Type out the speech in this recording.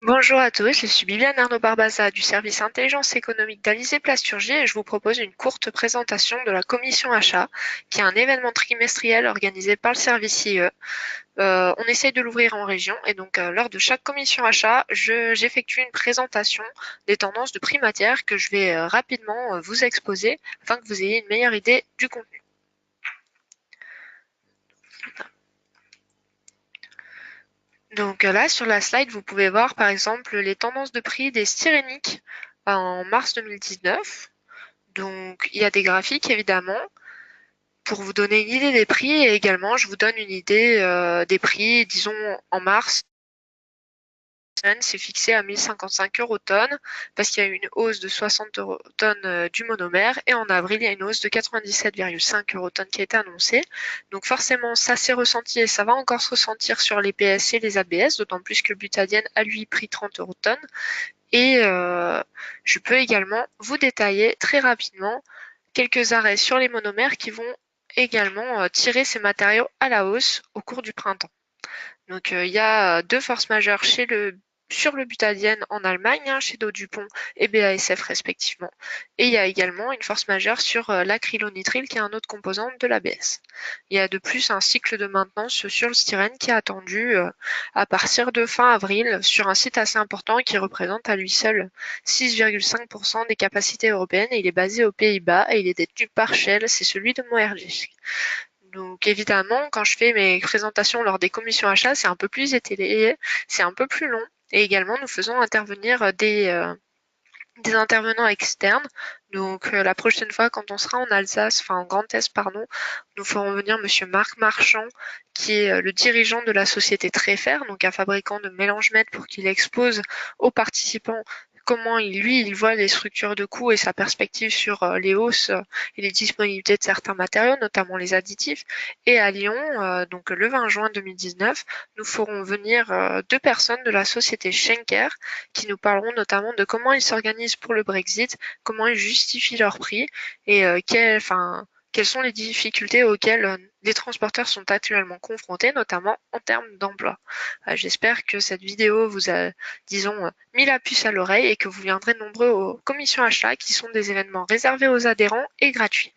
Bonjour à tous, je suis Bibiane Arnaud-Barbaza du service intelligence économique d'Alizé Plasturgie et je vous propose une courte présentation de la commission achat, qui est un événement trimestriel organisé par le service IE. On essaye de l'ouvrir en région et donc lors de chaque commission achat, j'effectue une présentation des tendances de prix matières que je vais rapidement vous exposer afin que vous ayez une meilleure idée du contenu. Donc là, sur la slide, vous pouvez voir par exemple les tendances de prix des styréniques en mars 2019. Donc il y a des graphiques évidemment pour vous donner une idée des prix et également je vous donne une idée des prix, disons en mars, c'est fixé à 1055 euros tonne parce qu'il y a eu une hausse de 60 euros tonne du monomère et en avril il y a une hausse de 97,5 euros tonne qui a été annoncée. Donc forcément ça s'est ressenti et ça va encore se ressentir sur les PS et les ABS, d'autant plus que le butadiène a lui pris 30 euros tonne. Et je peux également vous détailler très rapidement quelques arrêts sur les monomères qui vont également tirer ces matériaux à la hausse au cours du printemps. Donc il y a deux forces majeures sur le butadiène en Allemagne, hein, chez Dow Dupont et BASF respectivement. Et il y a également une force majeure sur l'acrylonitrile qui est un autre composant de l'ABS. Il y a de plus un cycle de maintenance sur le styrène qui est attendu à partir de fin avril sur un site assez important qui représente à lui seul 6,5% des capacités européennes et il est basé aux Pays-Bas et il est détenu par Shell, c'est celui de Moergy. Donc évidemment, quand je fais mes présentations lors des commissions achats, c'est un peu plus étalé, c'est un peu plus long. Et également, nous faisons intervenir des intervenants externes. Donc la prochaine fois, quand on sera en Alsace, enfin en Grand Est, pardon, nous ferons venir Monsieur Marc Marchand, qui est le dirigeant de la société Tréfer, donc un fabricant de mélange-mètres, pour qu'il expose aux participants comment il voit les structures de coûts et sa perspective sur les hausses et les disponibilités de certains matériaux, notamment les additifs. Et à Lyon, donc le 20 juin 2019, nous ferons venir deux personnes de la société Schenker qui nous parleront notamment de comment ils s'organisent pour le Brexit, comment ils justifient leur prix et quelles sont les difficultés auxquelles les transporteurs sont actuellement confrontés, notamment en termes d'emploi. J'espère que cette vidéo vous a, disons, mis la puce à l'oreille et que vous viendrez nombreux aux commissions achats qui sont des événements réservés aux adhérents et gratuits.